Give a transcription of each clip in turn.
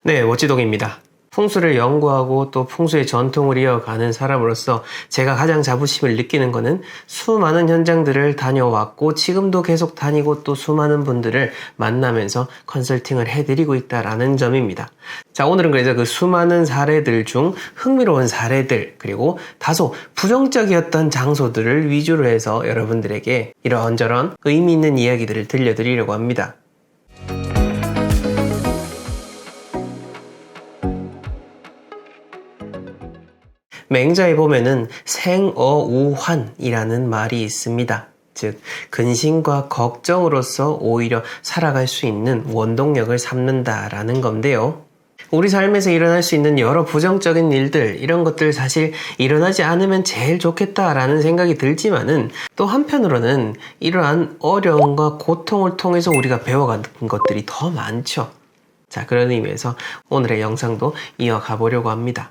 네, 워치독입니다. 풍수를 연구하고 또 풍수의 전통을 이어가는 사람으로서 제가 가장 자부심을 느끼는 거는 수많은 현장들을 다녀왔고 지금도 계속 다니고 또 수많은 분들을 만나면서 컨설팅을 해드리고 있다라는 점입니다. 자, 오늘은 그래서 그 수많은 사례들 중 흥미로운 사례들 그리고 다소 부정적이었던 장소들을 위주로 해서 여러분들에게 이런저런 의미 있는 이야기들을 들려드리려고 합니다. 맹자에 보면은 생어우환이라는 말이 있습니다. 즉 근심과 걱정으로서 오히려 살아갈 수 있는 원동력을 삼는다라는 건데요. 우리 삶에서 일어날 수 있는 여러 부정적인 일들, 이런 것들 사실 일어나지 않으면 제일 좋겠다라는 생각이 들지만은 또 한편으로는 이러한 어려움과 고통을 통해서 우리가 배워가는 것들이 더 많죠. 자, 그런 의미에서 오늘의 영상도 이어가 보려고 합니다.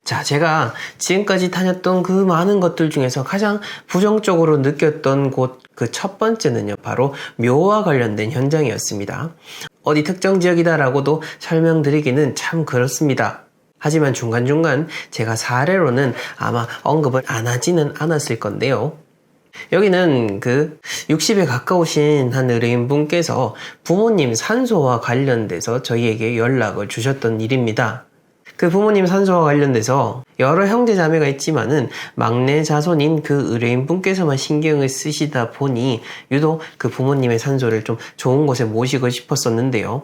자, 제가 지금까지 다녔던 그 많은 것들 중에서 가장 부정적으로 느꼈던 곳 그 첫 번째는요, 바로 묘와 관련된 현장이었습니다. 어디 특정 지역이다라고도 설명드리기는 참 그렇습니다. 하지만 중간중간 제가 사례로는 아마 언급을 안 하지는 않았을 건데요. 여기는 그 60에 가까우신 한 의뢰인분께서 부모님 산소와 관련돼서 저희에게 연락을 주셨던 일입니다. 그 부모님 산소와 관련돼서 여러 형제 자매가 있지만은 막내 자손인 그 의뢰인 분께서만 신경을 쓰시다 보니 유독 그 부모님의 산소를 좀 좋은 곳에 모시고 싶었었는데요.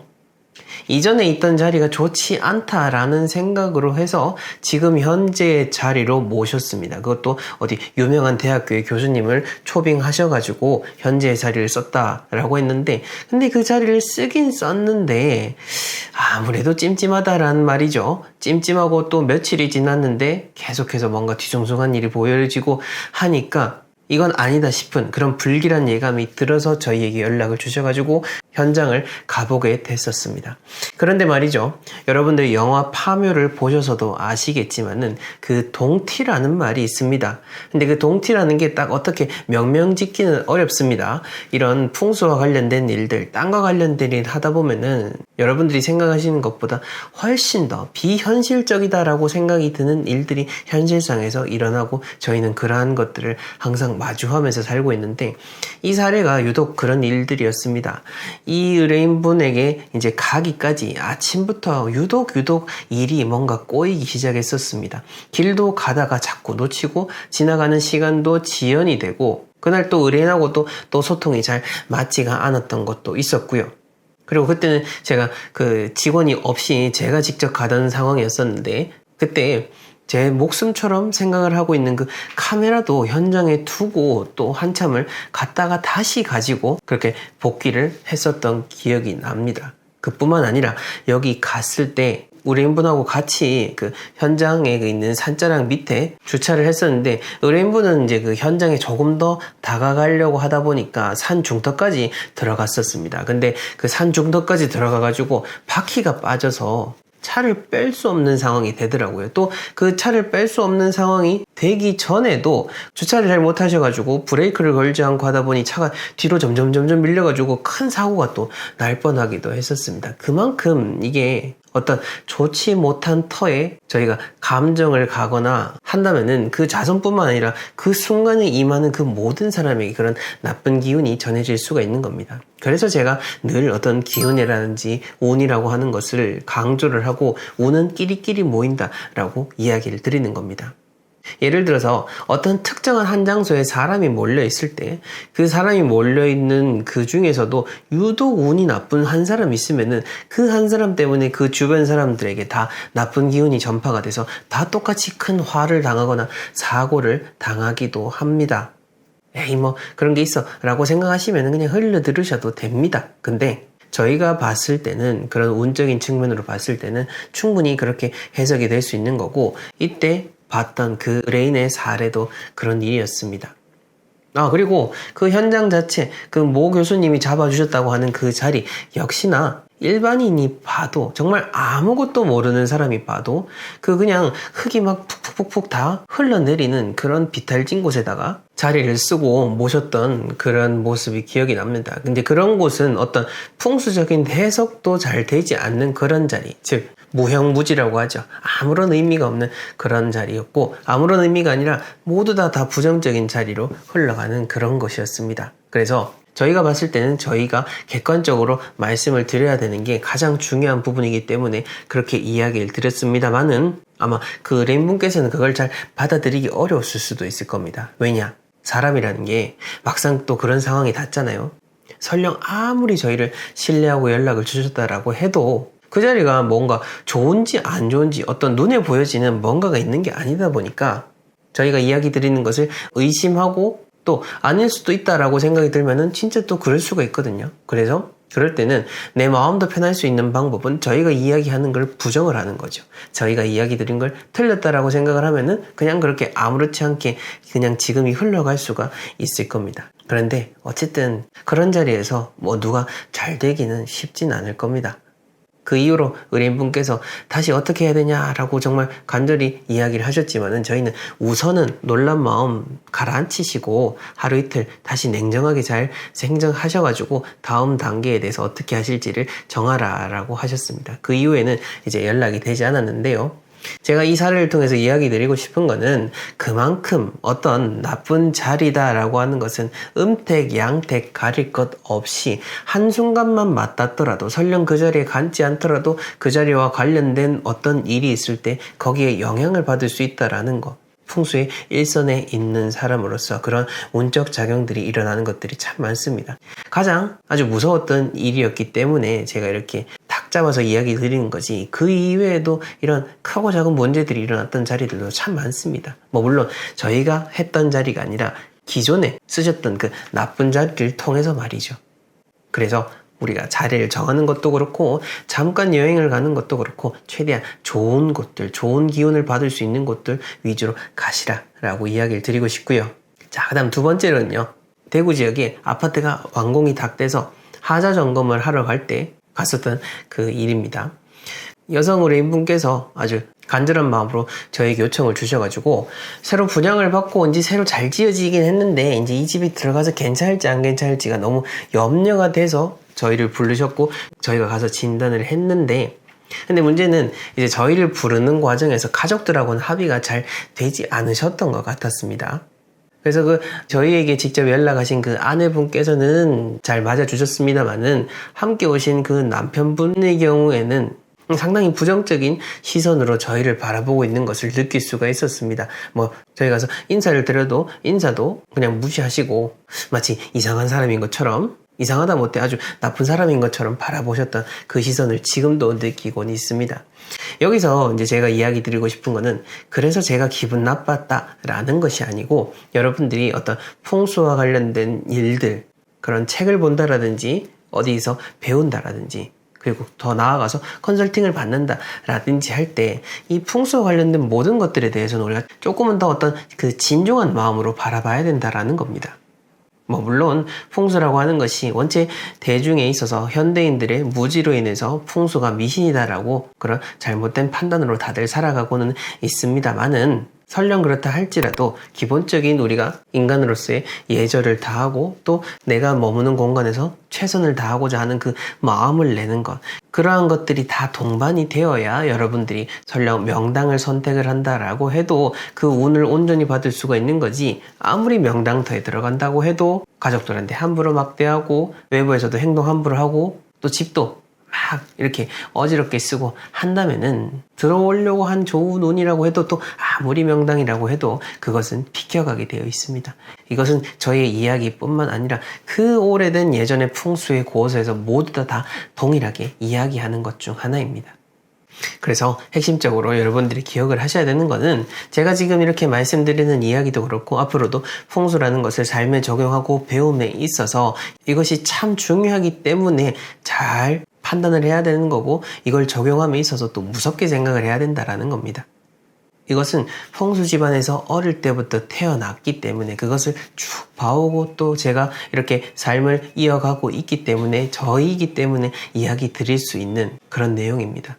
이전에 있던 자리가 좋지 않다라는 생각으로 해서 지금 현재의 자리로 모셨습니다. 그것도 어디 유명한 대학교의 교수님을 초빙하셔가지고 현재의 자리를 썼다라고 했는데, 근데 그 자리를 쓰긴 썼는데 아무래도 찜찜하다라는 말이죠. 찜찜하고 또 며칠이 지났는데 계속해서 뭔가 뒤숭숭한 일이 보여지고 하니까 이건 아니다 싶은 그런 불길한 예감이 들어서 저희에게 연락을 주셔가지고 현장을 가보게 됐었습니다. 그런데 말이죠, 여러분들 영화 파묘를 보셔서도 아시겠지만은 그 동티라는 말이 있습니다. 근데 그 동티라는 게 딱 어떻게 명명짓기는 어렵습니다. 이런 풍수와 관련된 일들, 땅과 관련된 일 하다 보면은 여러분들이 생각하시는 것보다 훨씬 더 비현실적이다라고 생각이 드는 일들이 현실상에서 일어나고 저희는 그러한 것들을 항상 마주하면서 살고 있는데, 이 사례가 유독 그런 일들이었습니다. 이 의뢰인분에게 이제 가기까지 아침부터 유독 일이 뭔가 꼬이기 시작했었습니다. 길도 가다가 자꾸 놓치고 지나가는 시간도 지연이 되고 그날 또 의뢰인하고 또 소통이 잘 맞지가 않았던 것도 있었고요. 그리고 그때는 제가 그 직원이 없이 제가 직접 가던 상황이었었는데, 그때 제 목숨처럼 생각을 하고 있는 그 카메라도 현장에 두고 또 한참을 갔다가 다시 가지고 그렇게 복귀를 했었던 기억이 납니다. 그뿐만 아니라 여기 갔을 때 의뢰인분하고 같이 그 현장에 있는 산자락 밑에 주차를 했었는데, 의뢰인분은 이제 그 현장에 조금 더 다가가려고 하다 보니까 산 중턱까지 들어갔었습니다. 근데 그 산 중턱까지 들어가가지고 바퀴가 빠져서 차를 뺄 수 없는 상황이 되더라고요. 또 그 차를 뺄 수 없는 상황이 되기 전에도 주차를 잘 못하셔가지고 브레이크를 걸지 않고 하다 보니 차가 뒤로 점점 밀려가지고 큰 사고가 또 날 뻔하기도 했었습니다. 그만큼 이게 어떤 좋지 못한 터에 저희가 감정을 가거나 한다면은 그 자손뿐만 아니라 그 순간에 임하는 그 모든 사람에게 그런 나쁜 기운이 전해질 수가 있는 겁니다. 그래서 제가 늘 어떤 기운이라든지 운이라고 하는 것을 강조를 하고 운은 끼리끼리 모인다라고 이야기를 드리는 겁니다. 예를 들어서 어떤 특정한 한 장소에 사람이 몰려있을 때 그 사람이 몰려있는 그 중에서도 유독 운이 나쁜 한 사람이 있으면은 그 한 사람 때문에 그 주변 사람들에게 다 나쁜 기운이 전파가 돼서 다 똑같이 큰 화를 당하거나 사고를 당하기도 합니다. 에이 뭐 그런 게 있어 라고 생각하시면 그냥 흘려 들으셔도 됩니다. 근데 저희가 봤을 때는, 그런 운적인 측면으로 봤을 때는 충분히 그렇게 해석이 될 수 있는 거고, 이때 봤던 그 의뢰인의 사례도 그런 일이었습니다. 그리고 그 현장 자체, 그 모 교수님이 잡아주셨다고 하는 그 자리, 역시나 일반인이 봐도, 정말 아무것도 모르는 사람이 봐도, 그냥 흙이 막 푹푹푹푹 다 흘러내리는 그런 비탈진 곳에다가 자리를 쓰고 모셨던 그런 모습이 기억이 납니다. 근데 그런 곳은 어떤 풍수적인 해석도 잘 되지 않는 그런 자리, 즉, 무형무지라고 하죠. 아무런 의미가 없는 그런 자리였고, 아무런 의미가 아니라 모두 다 부정적인 자리로 흘러가는 그런 것이었습니다. 그래서 저희가 봤을 때는 저희가 객관적으로 말씀을 드려야 되는 게 가장 중요한 부분이기 때문에 그렇게 이야기를 드렸습니다만은, 아마 그 렘분께서는 그걸 잘 받아들이기 어려웠을 수도 있을 겁니다. 왜냐? 사람이라는 게 막상 또 그런 상황이 닿잖아요. 설령 아무리 저희를 신뢰하고 연락을 주셨다라고 해도 그 자리가 뭔가 좋은지 안 좋은지 어떤 눈에 보여지는 뭔가가 있는 게 아니다 보니까 저희가 이야기 드리는 것을 의심하고 또 아닐 수도 있다라고 생각이 들면은 진짜 또 그럴 수가 있거든요. 그래서 그럴 때는 내 마음도 편할 수 있는 방법은 저희가 이야기하는 걸 부정을 하는 거죠. 저희가 이야기 드린 걸 틀렸다라고 생각을 하면은 그냥 그렇게 아무렇지 않게 그냥 지금이 흘러갈 수가 있을 겁니다. 그런데 어쨌든 그런 자리에서 뭐 누가 잘 되기는 쉽진 않을 겁니다. 그 이후로 의뢰인분께서 다시 어떻게 해야 되냐라고 정말 간절히 이야기를 하셨지만은 저희는 우선은 놀란 마음 가라앉히시고 하루 이틀 다시 냉정하게 잘 생정하셔가지고 다음 단계에 대해서 어떻게 하실지를 정하라라고 하셨습니다. 그 이후에는 이제 연락이 되지 않았는데요. 제가 이 사례를 통해서 이야기 드리고 싶은 거는 그만큼 어떤 나쁜 자리다라고 하는 것은 음택, 양택 가릴 것 없이 한순간만 맞닿더라도 설령 그 자리에 앉지 않더라도 그 자리와 관련된 어떤 일이 있을 때 거기에 영향을 받을 수 있다라는 것. 풍수의 일선에 있는 사람으로서 그런 운적 작용들이 일어나는 것들이 참 많습니다. 가장 아주 무서웠던 일이었기 때문에 제가 이렇게 탁 잡아서 이야기 드리는 거지, 그 이외에도 이런 크고 작은 문제들이 일어났던 자리들도 참 많습니다. 물론 저희가 했던 자리가 아니라 기존에 쓰셨던 그 나쁜 자리를 통해서 말이죠. 그래서 우리가 자리를 정하는 것도 그렇고 잠깐 여행을 가는 것도 그렇고 최대한 좋은 곳들, 좋은 기운을 받을 수 있는 곳들 위주로 가시라라고 이야기를 드리고 싶고요. 자, 그 다음 두 번째로는요. 대구 지역에 아파트가 완공이 딱 돼서 하자 점검을 하러 갈 때 갔었던 그 일입니다. 여성 의뢰인분께서 아주 간절한 마음으로 저에게 요청을 주셔가지고 새로 분양을 받고 이제 새로 잘 지어지긴 했는데 이제 이 집이 들어가서 괜찮을지 안 괜찮을지가 너무 염려가 돼서 저희를 부르셨고 저희가 가서 진단을 했는데, 근데 문제는 이제 저희를 부르는 과정에서 가족들하고는 합의가 잘 되지 않으셨던 것 같았습니다. 그래서 저희에게 직접 연락하신 그 아내분께서는 잘 맞아주셨습니다만은 함께 오신 그 남편분의 경우에는 상당히 부정적인 시선으로 저희를 바라보고 있는 것을 느낄 수가 있었습니다. 저희 가서 인사를 드려도 인사도 그냥 무시하시고 마치 이상한 사람인 것처럼, 이상하다 못해 아주 나쁜 사람인 것처럼 바라보셨던 그 시선을 지금도 느끼곤 있습니다. 여기서 이제 제가 이야기 드리고 싶은 거는 그래서 제가 기분 나빴다라는 것이 아니고 여러분들이 어떤 풍수와 관련된 일들, 그런 책을 본다라든지 어디서 배운다라든지 그리고 더 나아가서 컨설팅을 받는다라든지 할 때 이 풍수와 관련된 모든 것들에 대해서는 우리가 조금은 더 어떤 그 진중한 마음으로 바라봐야 된다라는 겁니다. 물론 풍수라고 하는 것이 원체 대중에 있어서 현대인들의 무지로 인해서 풍수가 미신이다라고 그런 잘못된 판단으로 다들 살아가고는 있습니다만은, 설령 그렇다 할지라도 기본적인 우리가 인간으로서의 예절을 다하고 또 내가 머무는 공간에서 최선을 다하고자 하는 그 마음을 내는 것, 그러한 것들이 다 동반이 되어야 여러분들이 설령 명당을 선택을 한다라고 해도 그 운을 온전히 받을 수가 있는 거지, 아무리 명당터에 들어간다고 해도 가족들한테 함부로 막대하고 외부에서도 행동 함부로 하고 또 집도 막 이렇게 어지럽게 쓰고 한다면은 들어오려고 한 좋은 운이라고 해도 또 아무리 명당이라고 해도 그것은 비켜가게 되어 있습니다. 이것은 저의 이야기뿐만 아니라 그 오래된 예전의 풍수의 고서에서 모두 다 동일하게 이야기하는 것 중 하나입니다. 그래서 핵심적으로 여러분들이 기억을 하셔야 되는 거는 제가 지금 이렇게 말씀드리는 이야기도 그렇고 앞으로도 풍수라는 것을 삶에 적용하고 배움에 있어서 이것이 참 중요하기 때문에 잘 판단을 해야 되는 거고 이걸 적용함에 있어서 또 무섭게 생각을 해야 된다라는 겁니다. 이것은 풍수 집안에서 어릴 때부터 태어났기 때문에 그것을 쭉 봐오고 또 제가 이렇게 삶을 이어가고 있기 때문에 저이기 때문에 이야기 드릴 수 있는 그런 내용입니다.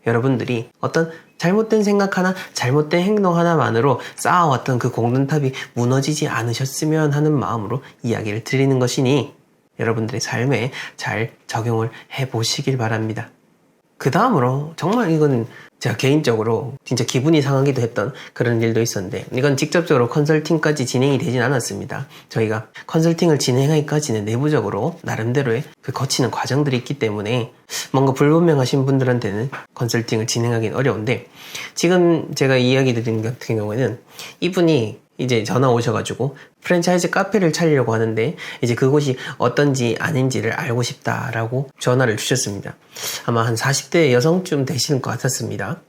여러분들이 어떤 잘못된 생각 하나, 잘못된 행동 하나만으로 쌓아왔던 그 공든탑이 무너지지 않으셨으면 하는 마음으로 이야기를 드리는 것이니 여러분들의 삶에 잘 적용을 해보시길 바랍니다. 그 다음으로 정말 이거는 제가 개인적으로 진짜 기분이 상하기도 했던 그런 일도 있었는데 이건 직접적으로 컨설팅까지 진행이 되진 않았습니다. 저희가 컨설팅을 진행하기까지는 내부적으로 나름대로의 그 거치는 과정들이 있기 때문에 뭔가 불분명하신 분들한테는 컨설팅을 진행하기는 어려운데 지금 제가 이야기 드린 것 같은 경우에는 이분이 이제 전화 오셔가지고 프랜차이즈 카페를 차리려고 하는데 이제 그곳이 어떤지 아닌지를 알고 싶다라고 전화를 주셨습니다. 아마 한 40대 여성쯤 되시는 것 같았습니다.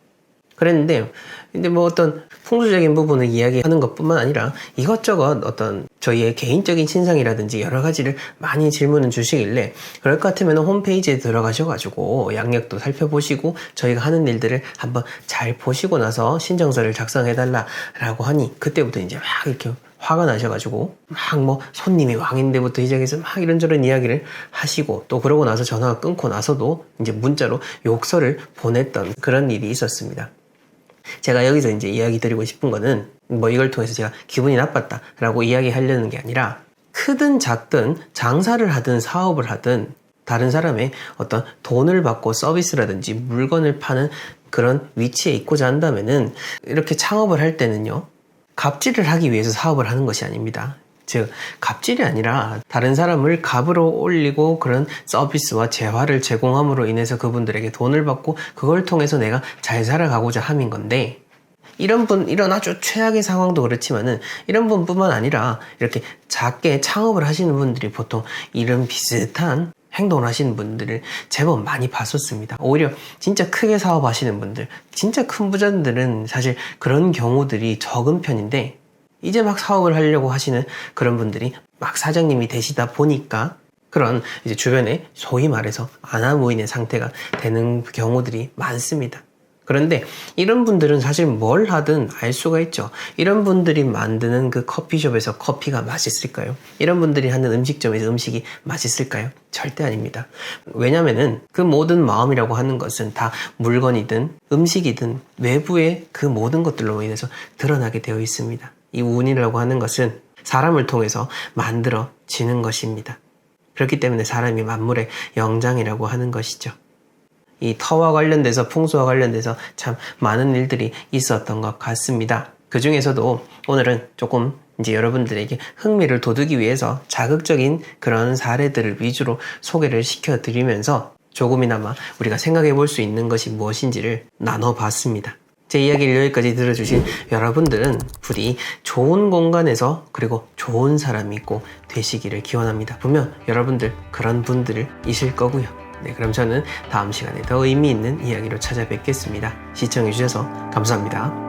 그랬는데 근데 뭐 어떤 풍수적인 부분을 이야기하는 것뿐만 아니라 이것저것 어떤 저희의 개인적인 신상이라든지 여러 가지를 많이 질문을 주시길래 그럴 것 같으면 홈페이지에 들어가셔가지고 양력도 살펴보시고 저희가 하는 일들을 한번 잘 보시고 나서 신청서를 작성해달라라고 하니 그때부터 이제 막 이렇게 화가 나셔가지고 막 뭐 손님이 왕인데부터 시작해서 막 이런저런 이야기를 하시고 또 그러고 나서 전화가 끊고 나서도 이제 문자로 욕설을 보냈던 그런 일이 있었습니다. 제가 여기서 이제 이야기 드리고 싶은 거는 뭐 이걸 통해서 제가 기분이 나빴다라고 이야기하려는 게 아니라 크든 작든 장사를 하든 사업을 하든 다른 사람의 어떤 돈을 받고 서비스라든지 물건을 파는 그런 위치에 있고자 한다면은 이렇게 창업을 할 때는요 갑질을 하기 위해서 사업을 하는 것이 아닙니다. 즉 갑질이 아니라 다른 사람을 갑으로 올리고 그런 서비스와 재화를 제공함으로 인해서 그분들에게 돈을 받고 그걸 통해서 내가 잘 살아가고자 함인 건데 이런 아주 최악의 상황도 그렇지만은 이런 분뿐만 아니라 이렇게 작게 창업을 하시는 분들이 보통 이런 비슷한 행동을 하시는 분들을 제법 많이 봤었습니다. 오히려 진짜 크게 사업하시는 분들, 진짜 큰 부자들은 사실 그런 경우들이 적은 편인데 이제 막 사업을 하려고 하시는 그런 분들이 막 사장님이 되시다 보니까 그런 이제 주변에 소위 말해서 아나무인의 상태가 되는 경우들이 많습니다. 그런데 이런 분들은 사실 뭘 하든 알 수가 있죠. 이런 분들이 만드는 그 커피숍에서 커피가 맛있을까요? 이런 분들이 하는 음식점에서 음식이 맛있을까요? 절대 아닙니다. 왜냐면은 그 모든 마음이라고 하는 것은 다 물건이든 음식이든 외부의 그 모든 것들로 인해서 드러나게 되어 있습니다. 이 운이라고 하는 것은 사람을 통해서 만들어지는 것입니다. 그렇기 때문에 사람이 만물의 영장이라고 하는 것이죠. 이 터와 관련돼서 풍수와 관련돼서 참 많은 일들이 있었던 것 같습니다. 그 중에서도 오늘은 조금 이제 여러분들에게 흥미를 돋우기 위해서 자극적인 그런 사례들을 위주로 소개를 시켜드리면서 조금이나마 우리가 생각해 볼 수 있는 것이 무엇인지를 나눠봤습니다. 제 이야기를 여기까지 들어주신 여러분들은 부디 좋은 공간에서 그리고 좋은 사람이 꼭 되시기를 기원합니다. 분명 여러분들 그런 분들을 이실 거고요. 네, 그럼 저는 다음 시간에 더 의미 있는 이야기로 찾아뵙겠습니다. 시청해주셔서 감사합니다.